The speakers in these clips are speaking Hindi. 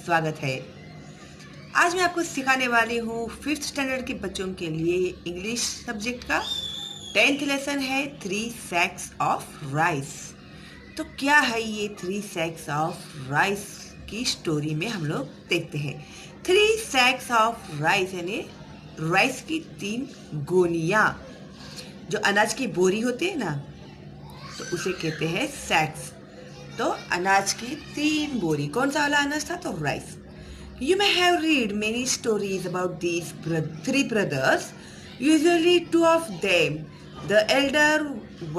स्वागत है। आज मैं आपको सिखाने वाली हूँ 5th स्टैंडर्ड के बच्चों के लिए इंग्लिश सब्जेक्ट का 10th लेसन है 3 सैक्स ऑफ राइस। तो क्या है ये 3 सैक्स ऑफ राइस की स्टोरी में हम लोग देखते हैं। 3 सैक्स ऑफ राइस यानी राइस की 3 गोनियाँ, जो अनाज की बोरी होती है ना, तो उसे कहते हैं सैक्स। तो अनाज की 3 बोरी, कौन सा वाला अनाज था? तो rice. You may have read many stories about these 3 brothers. Usually 2 of them, the elder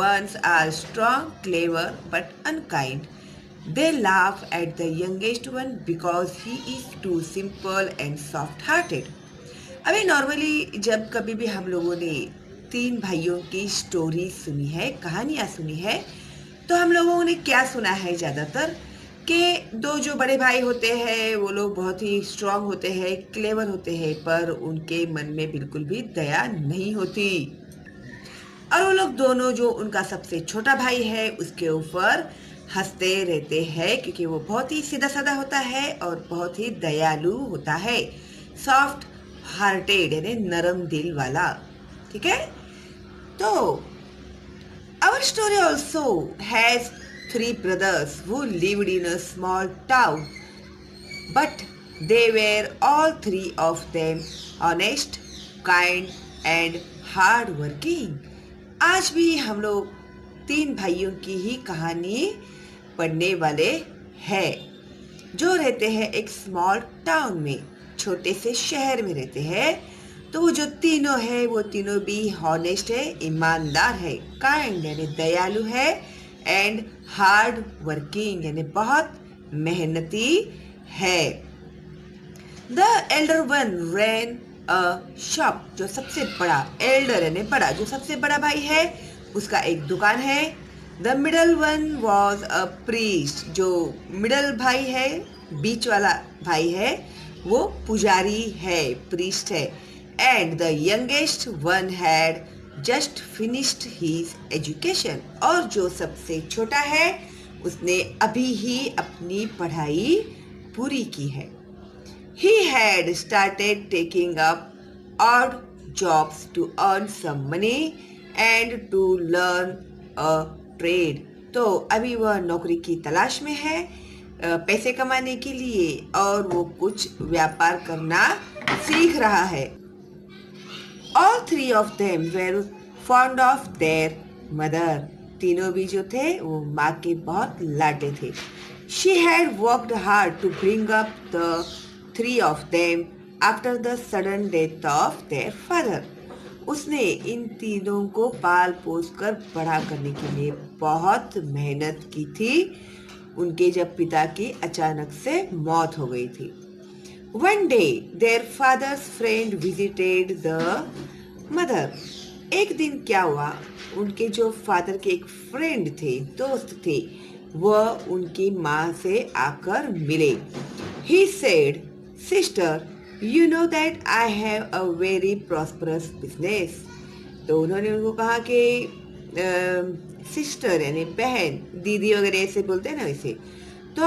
ones, are strong, clever, but unkind. They laugh at the youngest one because he is too simple and soft-hearted. अभी नॉर्मली जब कभी भी हम लोगों ने 3 भाइयों की स्टोरी सुनी है, कहानियाँ सुनी है, तो हम लोगों ने क्या सुना है ज़्यादातर कि 2 जो बड़े भाई होते हैं वो लोग बहुत ही स्ट्रांग होते हैं, क्लेवर होते हैं, पर उनके मन में बिल्कुल भी दया नहीं होती। और वो लोग दोनों, जो उनका सबसे छोटा भाई है, उसके ऊपर हंसते रहते हैं क्योंकि वो बहुत ही सीधा साधा होता है और बहुत ही दयालु होता है, सॉफ्ट हार्टेड यानी नरम दिल वाला। ठीक है। तो our story also has 3 brothers who lived in a small town, but they were all 3 of them honest, kind and hard working. आज भी हम लोग 3 भाइयों की ही कहानी पढ़ने वाले हैं, जो रहते हैं एक स्मॉल टाउन में, छोटे से शहर में रहते हैं। तो वो जो तीनों है, वो तीनों भी हॉनेस्ट है, ईमानदार है, काइंड यानी दयालु है, एंड हार्ड वर्किंग यानी बहुत मेहनती है। The elder one ran a shop, जो सबसे बड़ा, एल्डर यानी बड़ा, जो सबसे बड़ा भाई है उसका एक दुकान है। The middle one was a priest, जो मिडल भाई है, बीच वाला भाई है, वो पुजारी है, प्रीस्ट है। And the youngest one had just finished his education, और जो सबसे छोटा है उसने अभी ही अपनी पढ़ाई पूरी की है। He had started taking up odd jobs to earn some money and to learn a trade. तो अभी वह नौकरी की तलाश में है, पैसे कमाने के लिए, और वो कुछ व्यापार करना सीख रहा है। All 3 of them were fond of their mother. तीनों भी जो थे वो माँ के बहुत लाडले थे। She had worked hard to bring up the 3 of them after the sudden death of their father. उसने इन तीनों को पाल पोस कर बड़ा करने के लिए बहुत मेहनत की थी, उनके जब पिता की अचानक से मौत हो गई थी। One day, their father's friend visited the mother. एक दिन क्या हुआ, उनके जो फादर के एक फ्रेंड थे, दोस्त थे, वह उनकी माँ से आकर मिले। He said, "Sister, you know that I have a very prosperous business." तो उन्होंने उनको कहा कि सिस्टर यानी बहन, दीदी वगैरह ऐसे बोलते हैं ना वैसे, तो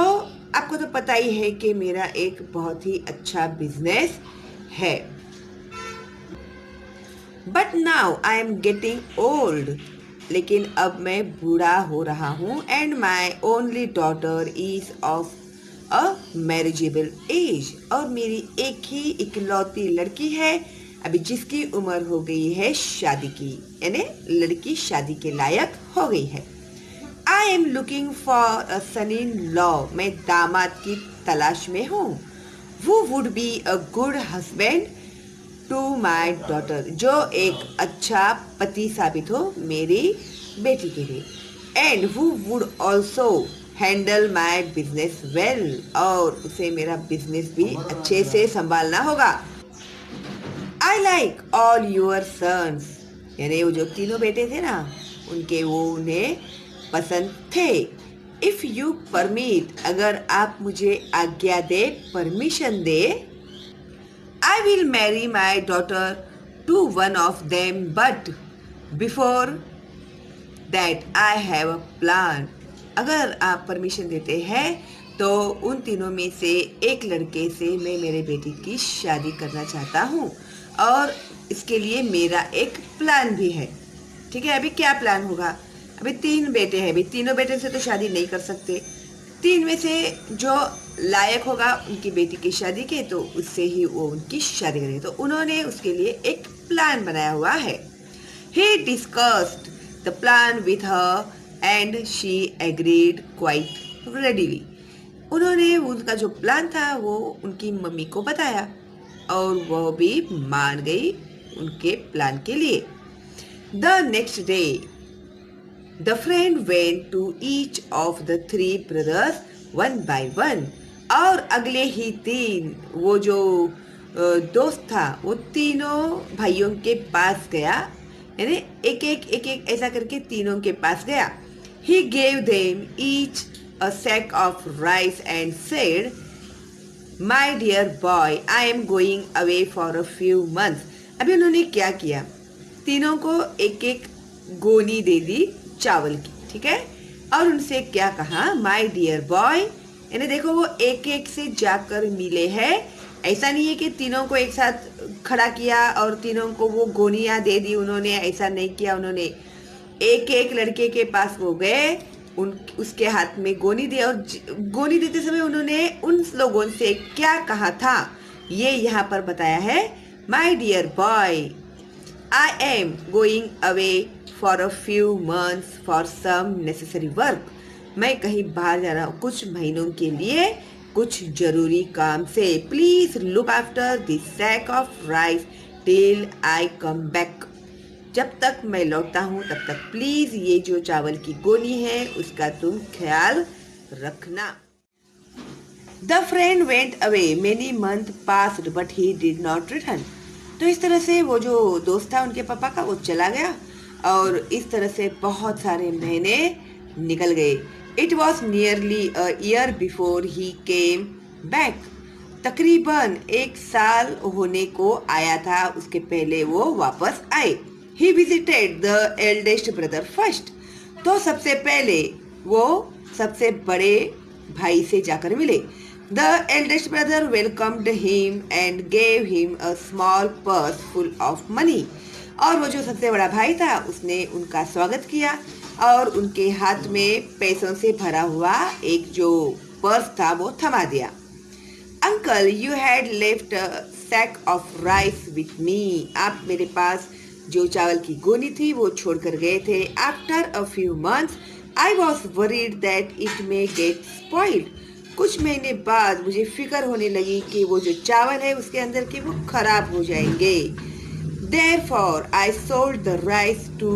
आपको तो पता ही है कि मेरा एक बहुत ही अच्छा बिजनेस है। But now I am getting old, लेकिन अब मैं बूढ़ा हो रहा हूँ, and my only daughter is of a marriageable age, और मेरी एक ही इकलौती लड़की है अभी, जिसकी उम्र हो गई है शादी की, यानी लड़की शादी के लायक हो गई है। I am looking for a son-in-law. मैं दामाद की तलाश में हूँ। Who would be a good husband to my daughter, जो एक अच्छा पति साबित हो मेरी बेटी के लिए। And who would also handle my business well, और उसे मेरा बिजनेस भी अच्छे से संभालना होगा। I like all your sons, यानी वो जो तीनों बेटे थे ना, उनके वो उन्हें पसंद थे। इफ़ यू परमिट, अगर आप मुझे आज्ञा दे, परमिशन दे, I will marry my daughter to one of them, but before that I have a plan. अगर आप परमिशन देते हैं तो उन तीनों में से एक लड़के से मैं मेरे बेटी की शादी करना चाहता हूँ और इसके लिए मेरा एक प्लान भी है। ठीक है, अभी क्या प्लान होगा? अभी 3 बेटे हैं, अभी तीनों बेटे से तो शादी नहीं कर सकते। 3 में से जो लायक होगा उनकी बेटी की शादी के, तो उससे ही वो उनकी शादी करेंगे। तो उन्होंने उसके लिए एक प्लान बनाया हुआ है। He discussed the plan with her and she agreed quite readily. उन्होंने उनका जो प्लान था वो उनकी मम्मी को बताया और वो भी मान गई उनके प्लान के लिए। The next day, the friend went to each of the 3 brothers one by one. और अगले ही दिन वो जो दोस्त था वो तीनों भाइयों के पास गया, यानी एक एक ऐसा करके तीनों के पास गया। He gave them each a sack of rice and said, "My dear boy, I am going away for a few months." अभी उन्होंने क्या किया? तीनों को एक एक गोनी दे दी चावल की, ठीक है, और उनसे क्या कहा? My dear boy, यानी देखो वो एक एक से जाकर मिले हैं। ऐसा नहीं है कि तीनों को एक साथ खड़ा किया और तीनों को वो गोनियां दे दी उन्होंने, ऐसा नहीं किया उन्होंने। एक एक लड़के के पास वो गए, उसके हाथ में गोनी दी और गोनी देते समय उन्होंने उन लोगों से क्या कहा था ये यहाँ पर बताया है। My dear boy, I am going away for a few months for some necessary work. मैं कहीं बाहर जा रहा हूँ कुछ महीनों के लिए, कुछ जरूरी काम से। Please look after this sack of rice till I come back. जब तक मैं लौटता हूँ तब तक प्लीज ये जो चावल की गोनी है उसका तुम ख्याल रखना। The friend went away many month passed but he did not return. तो इस तरह से वो जो दोस्त था उनके पापा का वो चला गया और इस तरह से बहुत सारे महीने निकल गए। It was nearly a year before he came back. तकरीबन 1 साल होने को आया था, उसके पहले वो वापस आए। He visited the eldest brother first. तो सबसे पहले वो सबसे बड़े भाई से जाकर मिले। The eldest brother welcomed him and gave him a small purse full of money. और वो जो सबसे बड़ा भाई था उसने उनका स्वागत किया और उनके हाथ में पैसों से भरा हुआ एक जो पर्स था वो थमा दिया। Uncle, you had left a sack of rice with me. आप मेरे पास जो चावल की गोनी थी वो छोड़कर गए थे। After a few months I was worried that it may gate spoiled. कुछ महीने बाद मुझे फिक्र होने लगी कि वो जो चावल है उसके अंदर के वो खराब हो जाएंगे। Therefore I sold the rice to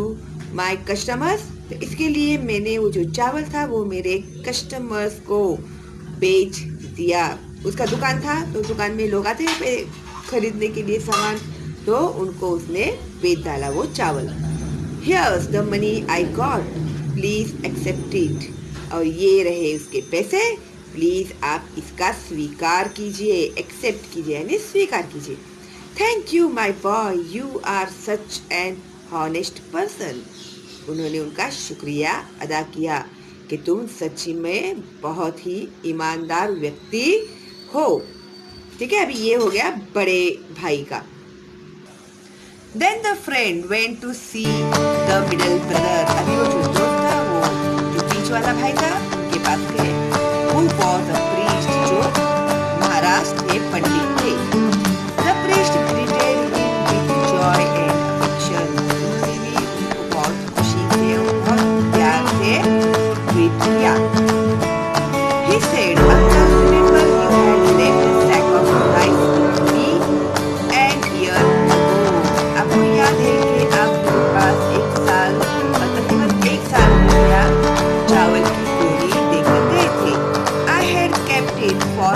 my customers. तो इसके लिए मैंने वो जो चावल था वो मेरे कस्टमर्स को बेच दिया। उसका दुकान था तो दुकान में लोग आते हैं खरीदने के लिए सामान, तो उनको उसने बेच डाला वो चावल। Here's the money I got, please accept it. और ये रहे उसके पैसे, प्लीज आप इसका स्वीकार कीजिए, एक्सेप्ट कीजिए यानी स्वीकार कीजिए। Thank you my boy, you are such an honest person. उन्होंने उनका शुक्रिया अदा किया कि तुम सच्ची में बहुत ही ईमानदार व्यक्ति हो। ठीक है, अभी ये हो गया बड़े भाई का। Then the friend went to see the middle brother. अभी वो जो दोस्त था वो जो बीच वाला भाई था उनके पास गए। Who was a priest, जो महाराज थे, पंडित थे। The priest greeted him with joy and affection. उन्होंने भी उनको बहुत खुशी से और बहुत प्यार से greet किया। He said, "Uncle, remember you had left a sack of rice with me and here you go." आपको याद है कि आप मेरे पास तकरीबन 1 साल हो गया चावल की गोली देकर गए थे। I had kept it for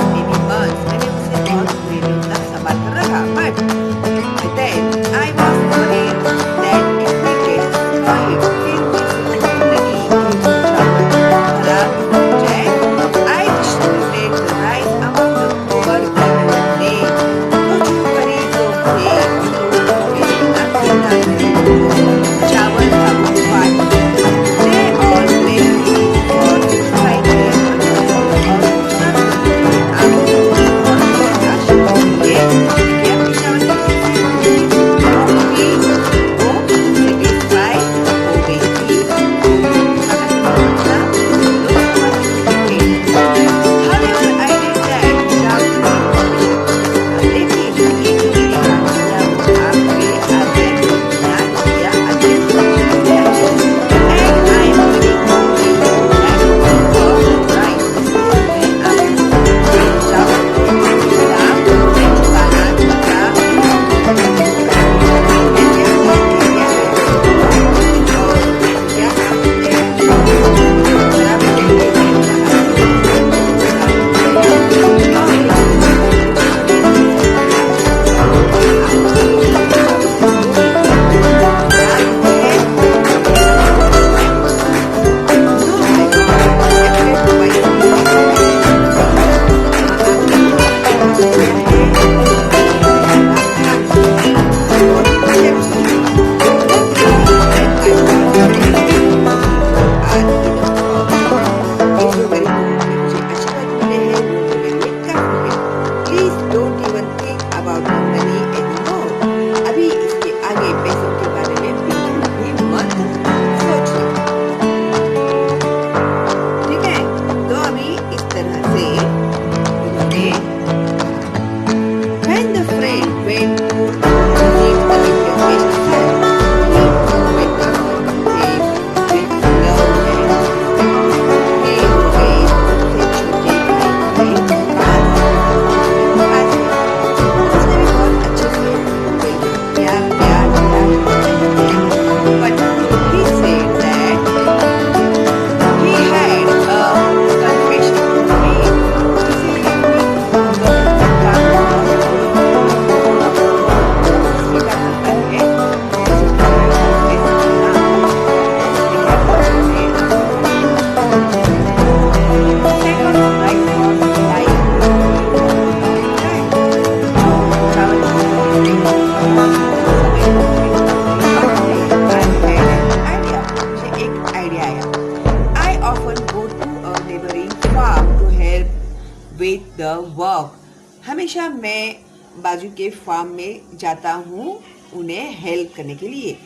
हमेशा मैं बाजू के फार्म में जाता हूँ उन्हें हेल्प करने के लिए।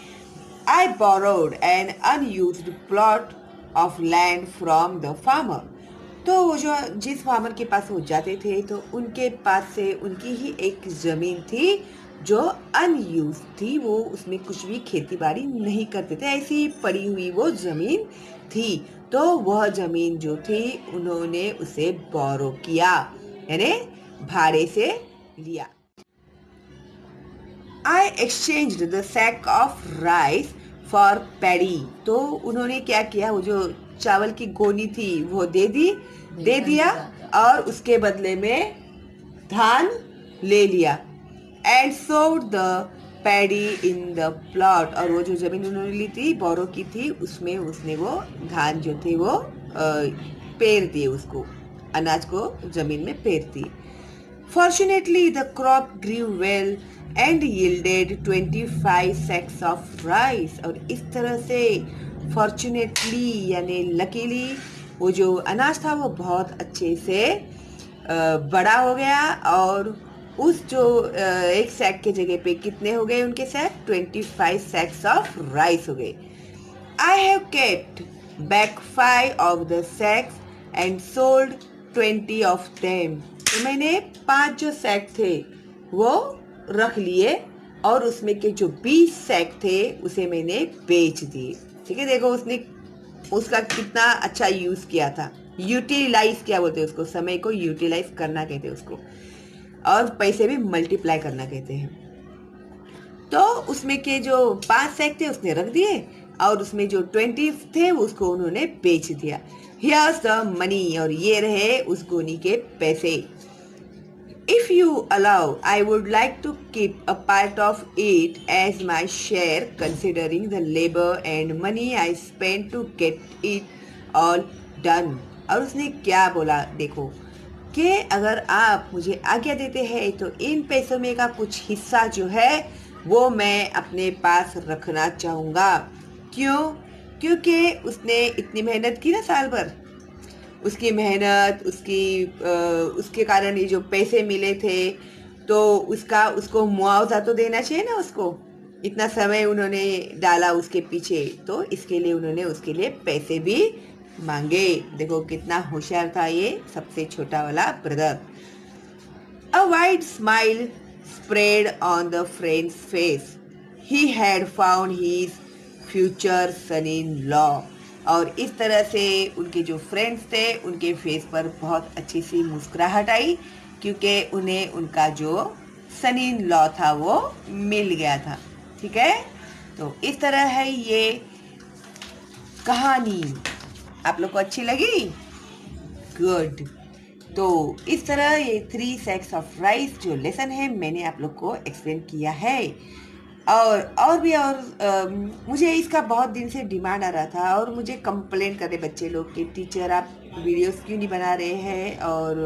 I borrowed an unused plot of land from the farmer. तो वो जो जिस फार्मर के पास वो जाते थे तो उनके पास से उनकी ही एक ज़मीन थी जो अनयूज थी, वो उसमें कुछ भी खेती बाड़ी नहीं करते थे, ऐसी ही पड़ी हुई वो ज़मीन थी। तो वह ज़मीन जो थी उन्होंने उसे बोरो किया, यानी भाड़े से लिया। I exchanged the sack of rice for paddy. तो उन्होंने क्या किया, वो जो चावल की गोनी थी वो दे दिया और उसके बदले में धान ले लिया। And sowed the paddy in the plot. और वो जो जमीन उन्होंने ली थी, बोरो की थी, उसमें उसने वो धान जो थे वो पेर दिए, उसको अनाज को जमीन में पेर दिए। Fortunately, the crop grew well and yielded 25 sacks of rice. और इस तरह से fortunately यानी luckily वो जो अनाज था वो बहुत अच्छे से बड़ा हो गया और उस जो एक सैक के जगह पे कितने हो गए उनके सैक, 25 sacks of rice हो गए। I have kept back 5 of the sacks and sold 20 of them. तो मैंने 5 जो सैक थे वो रख लिए और उसमें के जो 20 सैक थे उसे मैंने बेच दिए। ठीक है, देखो उसने उसका कितना अच्छा यूज़ किया था, यूटिलाइज किया बोलते हैं उसको, समय को यूटिलाइज करना कहते हैं उसको, और पैसे भी मल्टीप्लाई करना कहते हैं। तो उसमें के जो 5 सैक थे उसने रख दिए और उसमें जो 20 थे उसको उन्होंने बेच दिया। Here's the money, और ये रहे उस गोनी के पैसे। If you allow, I would like to keep a part of it as my share, considering the labor and money I spent to get it all done. और उसने क्या बोला देखो, कि अगर आप मुझे आज्ञा देते हैं तो इन पैसों में का कुछ हिस्सा जो है वो मैं अपने पास रखना चाहूँगा। क्यों? क्योंकि उसने इतनी मेहनत की ना साल भर, उसकी मेहनत उसके कारण ये जो पैसे मिले थे तो उसको मुआवजा तो देना चाहिए ना उसको, इतना समय उन्होंने डाला उसके पीछे, तो इसके लिए उन्होंने उसके लिए पैसे भी मांगे। देखो कितना होशियार था ये सबसे छोटा वाला brother. A wide smile spread on the friend's face. He had found his future son-in-law. और इस तरह से उनके जो फ्रेंड्स थे उनके फेस पर बहुत अच्छी सी मुस्कुराहट आई, क्योंकि उन्हें उनका जो सन इन लॉ था वो मिल गया था। ठीक है, तो इस तरह है ये कहानी। आप लोग को अच्छी लगी? गुड। तो इस तरह ये 3 sacks ऑफ राइस जो लेसन है मैंने आप लोग को एक्सप्लेन किया है। और भी मुझे इसका बहुत दिन से डिमांड आ रहा था और मुझे कंप्लेंट कर रहे बच्चे लोग कि टीचर आप वीडियोस क्यों नहीं बना रहे हैं और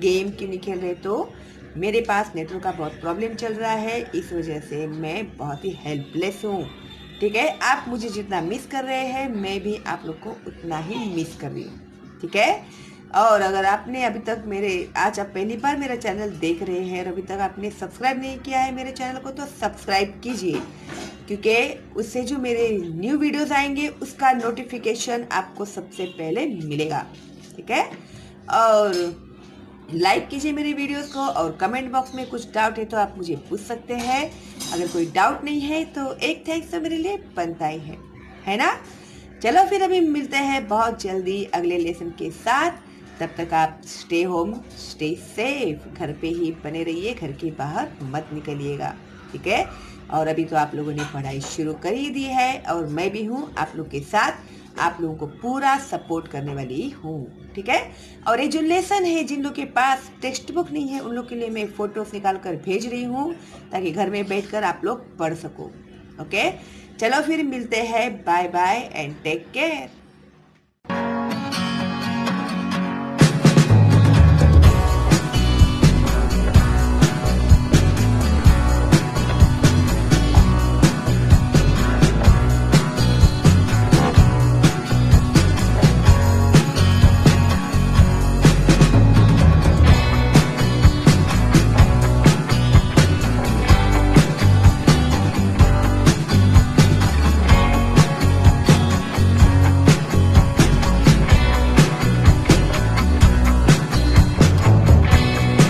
गेम क्यों नहीं खेल रहे। तो मेरे पास नेटवर्क का बहुत प्रॉब्लम चल रहा है, इस वजह से मैं बहुत ही हेल्पलेस हूँ। ठीक है, आप मुझे जितना मिस कर रहे हैं मैं भी आप लोग को उतना ही मिस कर रही हूँ। ठीक है, और अगर आपने अभी तक आज आप पहली बार मेरा चैनल देख रहे हैं और अभी तक आपने सब्सक्राइब नहीं किया है मेरे चैनल को तो सब्सक्राइब कीजिए, क्योंकि उससे जो मेरे न्यू वीडियोस आएंगे उसका नोटिफिकेशन आपको सबसे पहले मिलेगा। ठीक है, और लाइक कीजिए मेरे वीडियोस को और कमेंट बॉक्स में कुछ डाउट है तो आप मुझे पूछ सकते हैं। अगर कोई डाउट नहीं है तो एक थैंक्स तो मेरे लिए बनता ही है ना। चलो फिर अभी मिलते हैं बहुत जल्दी अगले लेसन के साथ। तब तक आप स्टे होम, स्टे सेफ, घर पे ही बने रहिए, घर के बाहर मत निकलिएगा। ठीक है, और अभी तो आप लोगों ने पढ़ाई शुरू कर ही दी है और मैं भी हूँ आप लोग के साथ, आप लोगों को पूरा सपोर्ट करने वाली हूँ। ठीक है, और ये जो लेसन है जिन लोग के पास टेक्स्ट बुक नहीं है उन लोग के लिए मैं फ़ोटोस निकाल कर भेज रही हूँ ताकि घर में बैठकर आप लोग पढ़ सको। ओके, चलो फिर मिलते हैं, bye bye and take care.